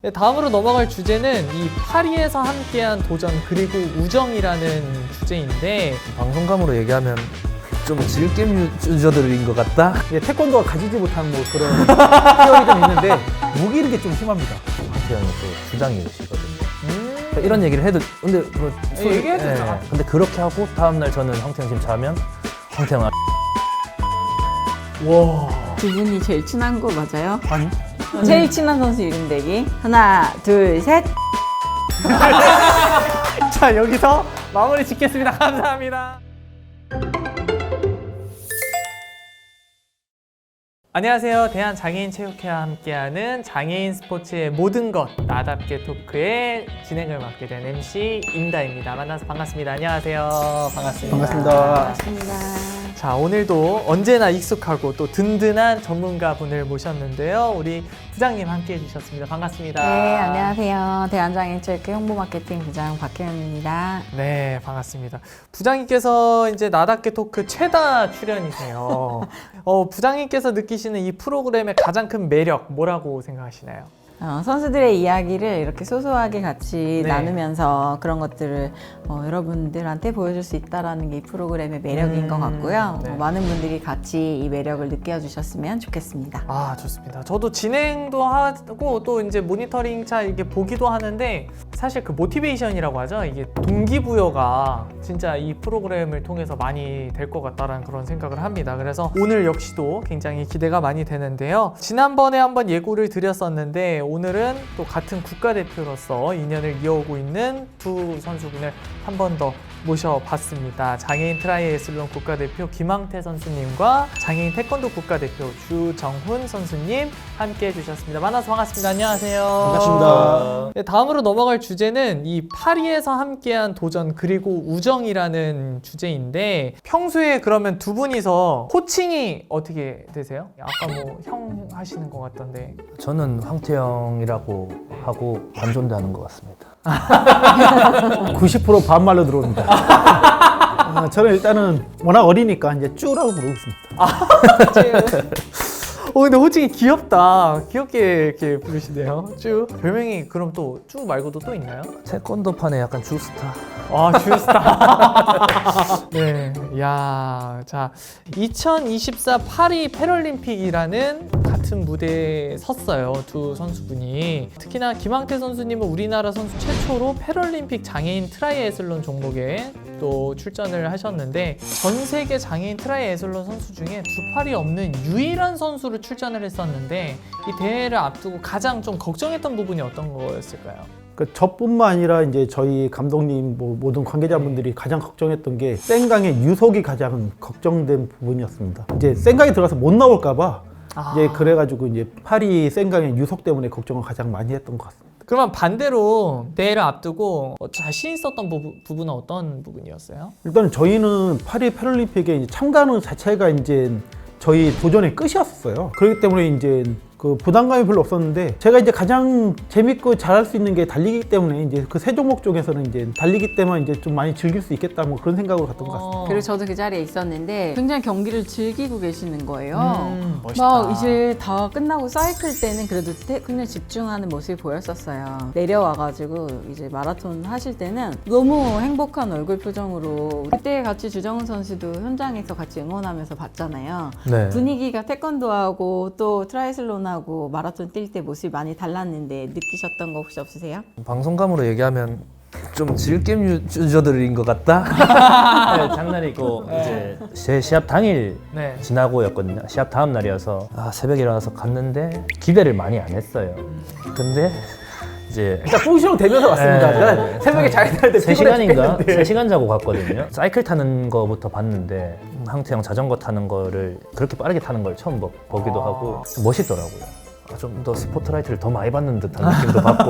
네, 다음으로 넘어갈 주제는 이 파리에서 함께한 도전 그리고 우정이라는 주제인데 방송감으로 얘기하면 좀 질겜 유저들인 것 같다? 태권도가 가지지 못한 뭐 그런 기억이 좀 있는데 무기는 게 좀 심합니다. 황태영이 또 주장이시거든요. 이런 얘기를 해도 근데 뭐 얘기해도 되잖아. 근데 그렇게 하고 다음날 저는 황태영 집 자면 황태영아 두 분이 제일 친한 거 맞아요? 아니? 제일 친한 선수 이름 대기. 하나, 둘, 셋. 자, 여기서 마무리 짓겠습니다. 감사합니다. 안녕하세요. 대한장애인체육회와 함께하는 장애인 스포츠의 모든 것 나답게 토크의 진행을 맡게 된 MC 임다입니다. 만나서 반갑습니다. 안녕하세요. 반갑습니다. 반갑습니다. 반갑습니다. 자, 오늘도 언제나 익숙하고 또 든든한 전문가분을 모셨는데요. 우리 부장님 함께 해주셨습니다. 반갑습니다. 네, 안녕하세요. 대한장애인체육회 홍보마케팅 부장 박혜연입니다. 네, 반갑습니다. 부장님께서 이제 나답게 토크 최다 출연이세요. 부장님께서 느끼시는 이 프로그램의 가장 큰 매력 뭐라고 생각하시나요? 선수들의 이야기를 이렇게 소소하게 같이 네. 나누면서 그런 것들을 여러분들한테 보여줄 수 있다는 게 이 프로그램의 매력인 것 같고요. 네. 많은 분들이 같이 이 매력을 느껴주셨으면 좋겠습니다. 아, 좋습니다. 저도 진행도 하고 또 이제 모니터링차 이렇게 보기도 하는데 사실 그 모티베이션이라고 하죠. 이게 동기부여가 진짜 이 프로그램을 통해서 많이 될 것 같다라는 그런 생각을 합니다. 그래서 오늘 역시도 굉장히 기대가 많이 되는데요. 지난번에 한번 예고를 드렸었는데 오늘은 또 같은 국가대표로서 인연을 이어오고 있는 두 선수분을 한 번 더 모셔봤습니다. 장애인 트라이애슬론 국가대표 김항태 선수님과 장애인 태권도 국가대표 주정훈 선수님 함께 해주셨습니다. 만나서 반갑습니다. 안녕하세요. 반갑습니다. 네, 다음으로 넘어갈 주제는 이 파리에서 함께한 도전 그리고 우정이라는 주제인데 평소에 그러면 두 분이서 호칭이 어떻게 되세요? 아까 뭐 형 하시는 것 같던데. 저는 황태영이라고 하고 반존대하는 것 같습니다. 90% 반말로 들어옵니다. 저는 일단은 워낙 어리니까 이제 쭈라고 부르고 있습니다. 근데 호칭이 귀엽다. 귀엽게 이렇게 부르시네요. 쭈. 별명이 그럼 또 쭈 말고도 또 있나요? 태권도판에 약간 주스타. 아, 주스타. 네. 야, 자, 2024 파리 패럴림픽이라는 같은 무대에 섰어요. 두 선수분이. 특히나 김항태 선수님은 우리나라 선수 최초로 패럴림픽 장애인 트라이애슬론 종목에 또 출전을 하셨는데 전 세계 장애인 트라이애슬론 선수 중에 두 팔이 없는 유일한 선수로 출전을 했었는데 이 대회를 앞두고 가장 좀 걱정했던 부분이 어떤 거였을까요? 저뿐만 아니라 이제 저희 감독님 뭐 모든 관계자분들이 가장 걱정했던 게 생강의 유속이 가장 걱정된 부분이었습니다. 이제 생강이 들어가서 못 나올까봐 이제 그래가지고 이제 파리 생강의 유속 때문에 걱정을 가장 많이 했던 것 같습니다. 그러면 반대로 대회를 앞두고 자신 있었던 부분은 어떤 부분이었어요? 일단 저희는 파리 패럴림픽에 이제 참가하는 자체가 이제 저희 도전의 끝이었어요. 그렇기 때문에 이제 그 부담감이 별로 없었는데 제가 이제 가장 재밌고 잘할 수 있는 게 달리기 때문에 이제 그 세 종목 중에서는 이제 달리기 때문에 이제 좀 많이 즐길 수 있겠다 뭐 그런 생각으로 갔던 것 같습니다. 그리고 저도 그 자리에 있었는데 굉장히 경기를 즐기고 계시는 거예요. 멋있다. 막 이제 다 끝나고 사이클 때는 그래도 굉장히 집중하는 모습이 보였었어요. 내려와가지고 이제 마라톤 하실 때는 너무 행복한 얼굴 표정으로 그때 같이 주정훈 선수도 현장에서 같이 응원하면서 봤잖아요. 네. 분위기가 태권도하고 또 트라이슬론하고 마라톤 뛸 때 모습이 많이 달랐는데 느끼셨던 거 혹시 없으세요? 방송감으로 얘기하면 좀 질겜 유저들인 것 같다? 네, 장난이고 이제 제 시합 당일 네. 지나고였거든요. 시합 다음 날이어서 새벽에 일어나서 갔는데 기대를 많이 안 했어요. 근데 이제 일단 funk시형 되면서 왔습니다. 네. 제가 새벽에 잘 잘 때 3시간인가? 3시간 자고 갔거든요. 사이클 타는 거부터 봤는데 황태영 자전거 타는 거를 그렇게 빠르게 타는 걸 처음 보기도 하고 멋있더라고요. 좀 더 스포트라이트를 더 많이 받는 듯한 느낌도 받고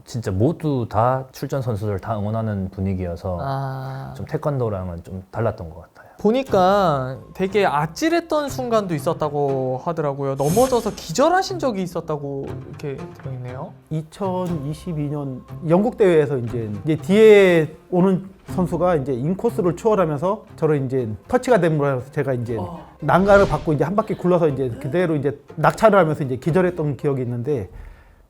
진짜 모두 다 출전 선수들 다 응원하는 분위기여서 좀 태권도랑은 좀 달랐던 것 같아요. 보니까 되게 아찔했던 순간도 있었다고 하더라고요. 넘어져서 기절하신 적이 있었다고 이렇게 들어있네요. 2022년 영국 대회에서 이제 뒤에 오는 선수가 이제 인코스를 추월하면서 저를 이제 터치가 되면서 제가 이제 난간을 받고 이제 한 바퀴 굴러서 이제 그대로 이제 낙차를 하면서 이제 기절했던 기억이 있는데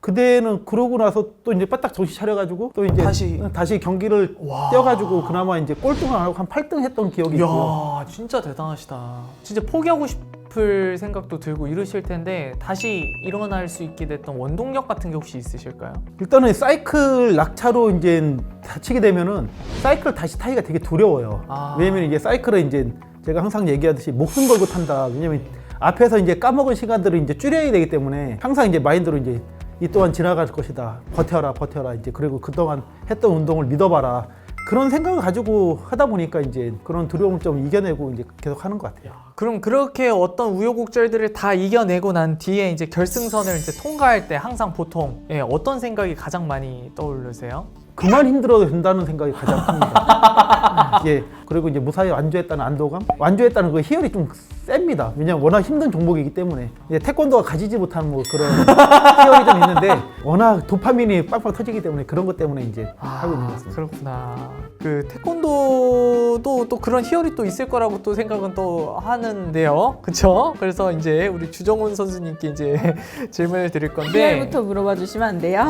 그대는 그러고 나서 또 이제 바짝 정신 차려가지고 또 이제 다시 경기를 와. 뛰어가지고 그나마 이제 꼴등을 안 하고 한 8등 했던 기억이 있고요. 이야, 진짜 대단하시다. 진짜 포기하고 싶을 생각도 들고 이러실 텐데 다시 일어날 수 있게 됐던 원동력 같은 게 혹시 있으실까요? 일단은 사이클 낙차로 이제 다치게 되면은 사이클 다시 타기가 되게 두려워요. 왜냐면 이게 사이클은 이제 제가 항상 얘기하듯이 목숨 걸고 탄다. 왜냐면 앞에서 이제 까먹은 시간들을 이제 줄여야 되기 때문에 항상 이제 마인드로 이제 이 또한 지나갈 것이다. 버텨라. 이제 그리고 그동안 했던 운동을 믿어봐라. 그런 생각을 가지고 하다 보니까 이제 그런 두려움을 좀 이겨내고 이제 계속 하는 것 같아요. 그럼 그렇게 어떤 우여곡절들을 다 이겨내고 난 뒤에 이제 결승선을 이제 통과할 때 항상 보통 어떤 생각이 가장 많이 떠오르세요? 그만 힘들어도 된다는 생각이 가장 큽니다. 예, 그리고 이제 무사히 완주했다는 안도감, 완주했다는 그 희열이 좀 셉니다. 왜냐면 워낙 힘든 종목이기 때문에 이제 태권도가 가지지 못한 뭐 그런 희열이 좀 있는데 워낙 도파민이 빵빵 터지기 때문에 그런 것 때문에 이제 하고 있는 것 같습니다. 그렇구나. 그 태권도도 또 그런 희열이 또 있을 거라고 또 생각은 또 하는데요, 그렇죠? 그래서 이제 우리 주정훈 선수님께 이제 질문을 드릴 건데 희열부터 물어봐 주시면 안 돼요?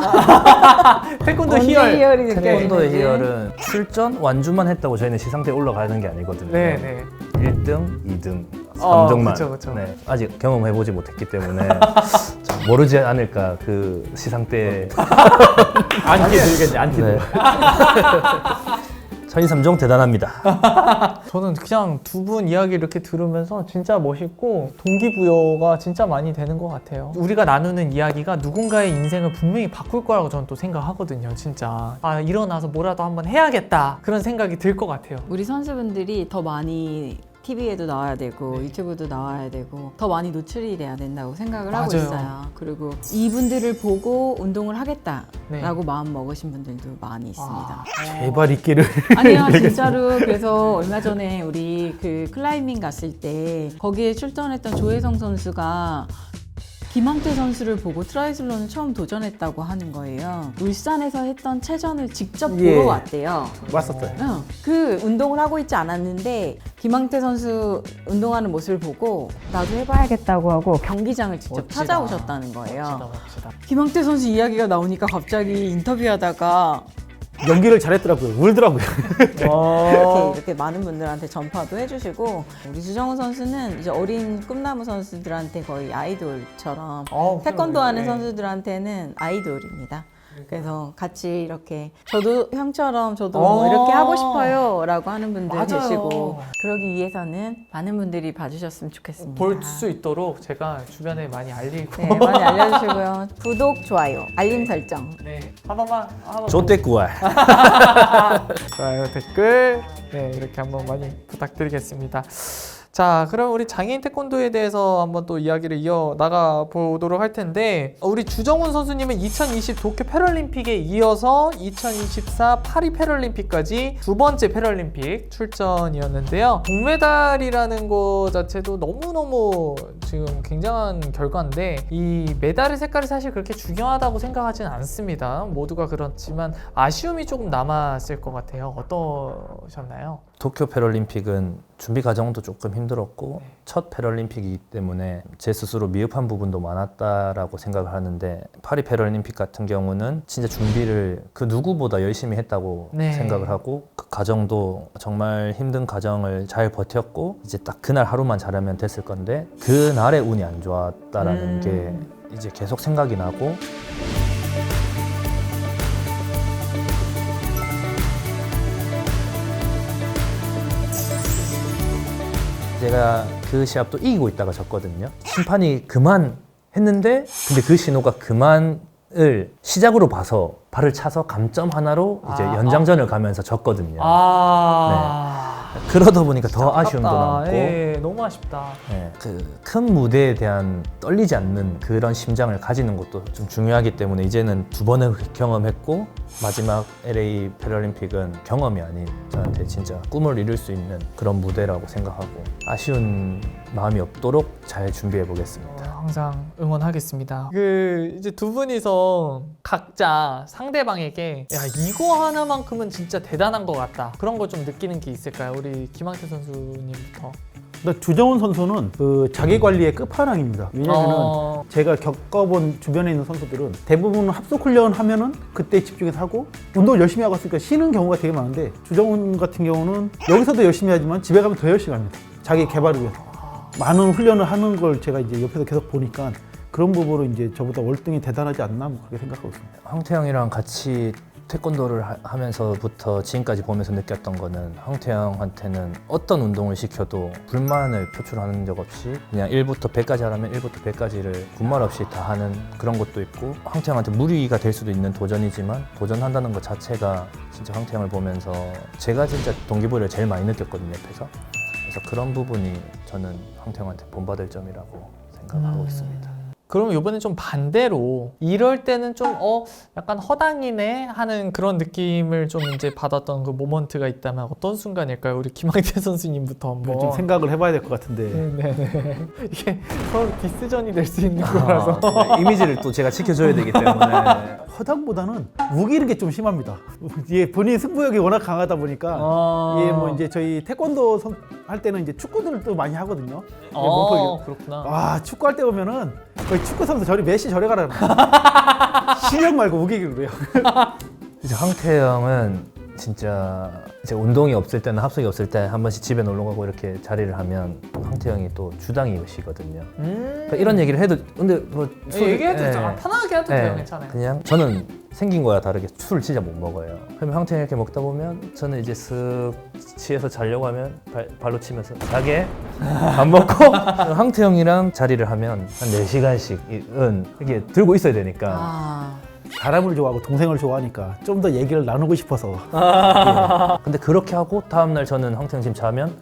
태권도 언제 희열. 희열이 태권도의 느껴지는지. 희열은 출전, 완주만 했다고 저희는 시상대에 올라가는 게 아니거든요. 네. 1등, 2등, 3등만. 그쵸. 네, 아직 경험해보지 못했기 때문에 참 모르지 않을까 그 시상대. 안티 들겠네, 안티 들. 네. 천이삼종 대단합니다. 저는 그냥 두 분 이야기 이렇게 들으면서 진짜 멋있고 동기부여가 진짜 많이 되는 것 같아요. 우리가 나누는 이야기가 누군가의 인생을 분명히 바꿀 거라고 저는 또 생각하거든요. 진짜 일어나서 뭐라도 한번 해야겠다 그런 생각이 들 것 같아요. 우리 선수분들이 더 많이 TV에도 나와야 되고 유튜브도 나와야 되고 더 많이 노출이 돼야 된다고 생각을 하고 맞아요. 있어요. 그리고 이분들을 보고 운동을 하겠다라고 네. 마음 먹으신 분들도 많이 있습니다. 제발 있기를. 아니요, 진짜로. 그래서 얼마 전에 우리 그 클라이밍 갔을 때 거기에 출전했던 조혜성 선수가 김항태 선수를 보고 트라이슬론을 처음 도전했다고 하는 거예요. 울산에서 했던 체전을 직접 예. 보러 왔대요. 왔었어요. 응, 그 운동을 하고 있지 않았는데 김항태 선수 운동하는 모습을 보고 나도 해봐야겠다고 하고 경기장을 직접 멋지다. 찾아오셨다는 거예요. 멋지다. 김항태 선수 이야기가 나오니까 갑자기 인터뷰하다가 연기를 잘했더라고요. 울더라고요. 이렇게 많은 분들한테 전파도 해주시고 우리 주정훈 선수는 이제 어린 꿈나무 선수들한테 거의 아이돌처럼 태권도 하는 선수들한테는 아이돌입니다. 그래서 같이 이렇게 저도 형처럼 저도 뭐 이렇게 하고 싶어요 라고 하는 분들 맞아요. 계시고 그러기 위해서는 많은 분들이 봐주셨으면 좋겠습니다. 볼 수 있도록 제가 주변에 많이 알리고 네, 많이 알려주시고요. 구독, 좋아요, 알림 설정. 네, 한 번만 조떼꾸알. 좋아요, 댓글 이렇게 한번 많이 부탁드리겠습니다. 자, 그럼 우리 장애인 태권도에 대해서 한번 또 이야기를 이어나가 보도록 할 텐데 우리 주정훈 선수님은 2020 도쿄 패럴림픽에 이어서 2024 파리 패럴림픽까지 두 번째 패럴림픽 출전이었는데요. 동메달이라는 거 자체도 너무너무 지금 굉장한 결과인데 이 메달의 색깔이 사실 그렇게 중요하다고 생각하지는 않습니다. 모두가 그렇지만 아쉬움이 조금 남았을 것 같아요. 어떠셨나요? 도쿄 패럴림픽은 준비 과정도 조금 힘들었고 첫 패럴림픽이기 때문에 제 스스로 미흡한 부분도 많았다라고 생각을 하는데 파리 패럴림픽 같은 경우는 진짜 준비를 그 누구보다 열심히 했다고 네. 생각을 하고 그 과정도 정말 힘든 과정을 잘 버텼고 이제 딱 그날 하루만 잘하면 됐을 건데 그날의 운이 안 좋았다라는 게 이제 계속 생각이 나고 제가 그 시합도 이기고 있다가 졌거든요. 심판이 그만 했는데 근데 그 신호가 그만을 시작으로 봐서 발을 차서 감점 하나로 이제 연장전을 가면서 졌거든요. 그러다 보니까 더 아쉬움도 남고 너무 아쉽다. 그 큰 무대에 대한 떨리지 않는 그런 심장을 가지는 것도 좀 중요하기 때문에 이제는 두 번을 경험했고 마지막 LA 패럴림픽은 경험이 아닌 저한테 진짜 꿈을 이룰 수 있는 그런 무대라고 생각하고 아쉬운 마음이 없도록 잘 준비해 보겠습니다. 항상 응원하겠습니다. 이제 두 분이서 각자 상대방에게 야 이거 하나만큼은 진짜 대단한 것 같다 그런 거 좀 느끼는 게 있을까요? 우리 김항태 선수님부터. 근데 주정훈 선수는 그 자기 관리의 끝판왕입니다. 왜냐면은 제가 겪어본 주변에 있는 선수들은 대부분 합숙 훈련 하면은 그때 집중해서 하고 운동을 열심히 하고 있으니까 쉬는 경우가 되게 많은데 주정훈 같은 경우는 여기서도 열심히 하지만 집에 가면 더 열심히 합니다. 자기 개발을 위해서. 많은 훈련을 하는 걸 제가 이제 옆에서 계속 보니까 그런 부분으로 이제 저보다 월등히 대단하지 않나 뭐 그렇게 생각하고 있습니다. 황태영이랑 같이 태권도를 하면서부터 지금까지 보면서 느꼈던 거는 황태영한테는 어떤 운동을 시켜도 불만을 표출하는 적 없이 그냥 1부터 100까지 하라면 1부터 100까지를 군말 없이 다 하는 그런 것도 있고, 황태영한테 무리가 될 수도 있는 도전이지만 도전한다는 것 자체가 진짜 황태영을 보면서 제가 진짜 동기부여를 제일 많이 느꼈거든요, 옆에서. 그래서 그런 부분이 저는 황태영한테 본받을 점이라고 생각하고 있습니다. 그럼 이번엔 좀 반대로 이럴 때는 좀 약간 허당이네 하는 그런 느낌을 좀 이제 받았던 그 모먼트가 있다면 어떤 순간일까요? 우리 김학태 선수님부터 한번. 좀 생각을 해봐야 될 것 같은데. 네네. 이게 서로 디스전이 될 수 있는 거라서. 이미지를 또 제가 지켜줘야 되기 때문에. 허당보다는 우기는 게 좀 심합니다. 예, 본인 승부욕이 워낙 강하다 보니까 예, 뭐 이제 저희 태권도 할 때는 이제 축구들을 또 많이 하거든요. 예, 몸풀기. 그렇구나. 아, 축구할 때 보면은 거의 축구 선수 저리 메시 저리 가라는 실력 말고 우기기로 해요. 이제 황태영은 진짜 이제 운동이 없을 때나 합숙이 없을 때 한 번씩 집에 놀러 가고 이렇게 자리를 하면 황태영이 또 주당이시거든요. 그러니까 이런 얘기를 해도 근데 뭐 얘기해도 예. 편하게 해도 돼요. 괜찮아요. 그냥 저는 생긴 거와 다르게 술을 진짜 못 먹어요. 그러면 황태영이 이렇게 먹다 보면 저는 이제 쓱 취해서 자려고 하면 발로 치면서 자게 밥 먹고 황태영이랑 자리를 하면 한 4시간씩은 이렇게 들고 있어야 되니까 사람을 좋아하고 동생을 좋아하니까 좀 더 얘기를 나누고 싶어서. 예. 근데 그렇게 하고 다음날 저는 황태영 집 자면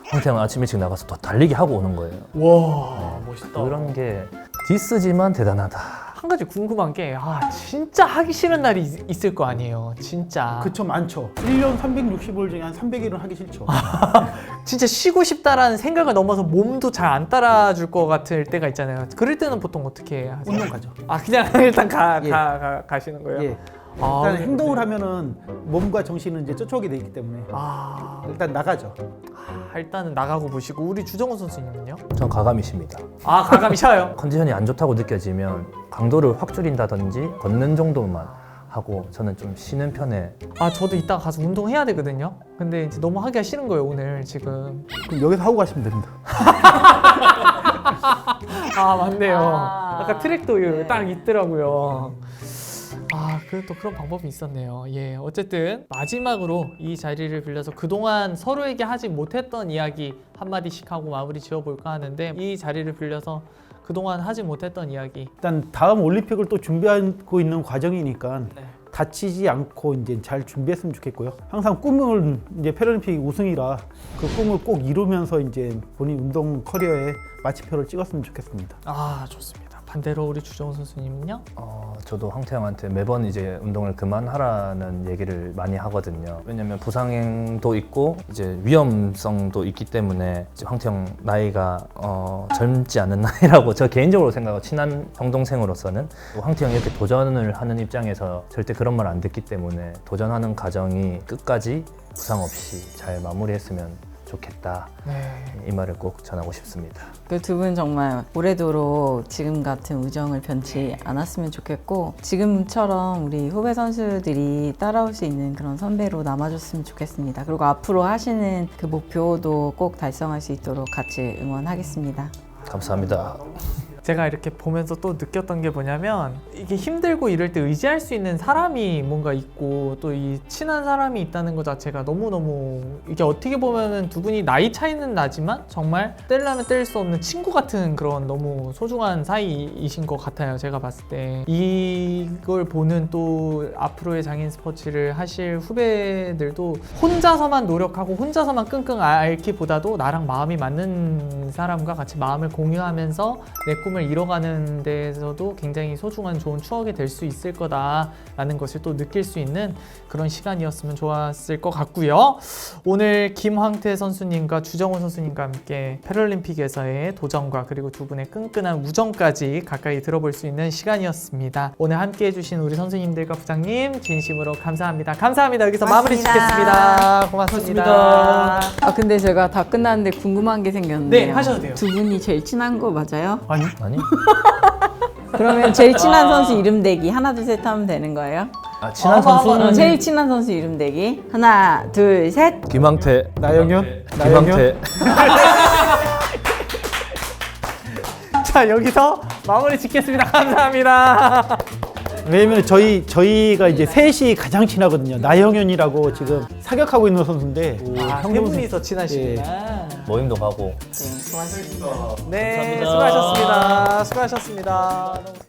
황태영은 아침 일찍 나가서 더 달리기 하고 오는 거예요. 와, 멋있다. 그런 게 디스지만 대단하다. 한 가지 궁금한 게 진짜 하기 싫은 날이 있을 거 아니에요. 진짜. 그쵸, 많죠. 1년 365일 중에 한 300일은 하기 싫죠. 진짜 쉬고 싶다라는 생각을 넘어서 몸도 잘 안 따라줄 것 같을 때가 있잖아요. 그럴 때는 보통 어떻게 하세요? 운동 가죠. 그냥 일단 예. 가시는 거예요? 예. 아, 일단 행동을 하면은 몸과 정신은 이제 쫓아오게 돼 있기 때문에 일단 나가죠. 일단은 나가고 보시고. 우리 주정훈 선수님은요? 전 가감이십니다. 가감이 셔요? 컨디션이 안 좋다고 느껴지면 강도를 확 줄인다든지 걷는 정도만 하고 저는 좀 쉬는 편에. 저도 이따가 가서 운동해야 되거든요. 근데 이제 너무 하기가 싫은 거예요, 오늘 지금. 그럼 여기서 하고 가시면 됩니다. 맞네요. 아까 트랙도 딱 있더라고요. 그래도 또 그런 방법이 있었네요. 예, 어쨌든 마지막으로 이 자리를 빌려서 그동안 서로에게 하지 못했던 이야기 한마디씩 하고 마무리 지어볼까 하는데, 이 자리를 빌려서 그동안 하지 못했던 이야기. 일단 다음 올림픽을 또 준비하고 있는 과정이니까 네. 다치지 않고 이제 잘 준비했으면 좋겠고요. 항상 꿈을 이제 패럴림픽 우승이라 그 꿈을 꼭 이루면서 이제 본인 운동 커리어에 마침표를 찍었으면 좋겠습니다. 좋습니다. 반대로 우리 주정훈 선수님은요? 저도 황태영한테 매번 이제 운동을 그만하라는 얘기를 많이 하거든요. 왜냐면 부상도 있고 이제 위험성도 있기 때문에 이제 황태영 나이가 젊지 않은 나이라고 저 개인적으로 생각하고, 친한 형동생으로서는 황태영이 이렇게 도전을 하는 입장에서 절대 그런 말 안 듣기 때문에 도전하는 과정이 끝까지 부상 없이 잘 마무리했으면 좋겠다. 이 말을 꼭 전하고 싶습니다. 그 두 분 정말 오래도록 지금 같은 우정을 변치 않았으면 좋겠고, 지금처럼 우리 후배 선수들이 따라올 수 있는 그런 선배로 남아줬으면 좋겠습니다. 그리고 앞으로 하시는 그 목표도 꼭 달성할 수 있도록 같이 응원하겠습니다. 감사합니다. 제가 이렇게 보면서 또 느꼈던 게 뭐냐면, 이게 힘들고 이럴 때 의지할 수 있는 사람이 뭔가 있고 또 이 친한 사람이 있다는 것 자체가 너무너무, 이게 어떻게 보면은 두 분이 나이 차이는 나지만 정말 뗄라면 뗄 수 없는 친구 같은 그런 너무 소중한 사이이신 것 같아요. 제가 봤을 때 이걸 보는 또 앞으로의 장인 스포츠를 하실 후배들도 혼자서만 노력하고 혼자서만 끙끙 앓기보다도 나랑 마음이 맞는 사람과 같이 마음을 공유하면서 내 꿈을 꿈을 이뤄가는 데에서도 굉장히 소중한 좋은 추억이 될 수 있을 거다라는 것을 또 느낄 수 있는 그런 시간이었으면 좋았을 것 같고요. 오늘 김황태 선수님과 주정훈 선수님과 함께 패럴림픽에서의 도전과 그리고 두 분의 끈끈한 우정까지 가까이 들어볼 수 있는 시간이었습니다. 오늘 함께 해주신 우리 선수님들과 부장님 진심으로 감사합니다. 감사합니다. 여기서 마무리 짓겠습니다. 고맙습니다. 근데 제가 다 끝났는데 궁금한 게 생겼는데요. 네, 하셔도 돼요. 두 분이 제일 친한 거 맞아요? 아니, 아니? 그러면 제일 친한 선수 이름 대기 하나 둘 셋 하면 되는 거예요? 친한 한번 선수는 제일 친한 선수 이름 대기 하나 둘 셋. 김황태. 나영현? 김황태. 자 여기서 마무리 짓겠습니다. 감사합니다. 왜냐면 저희가 이제 셋이 가장 친하거든요. 나영현이라고 지금 사격하고 있는 선수인데 세 분이서 친하시구나. 모임도 가고. 네, 고맙습니다. 네, 감사합니다. 수고하셨습니다. 수고하셨습니다. 너무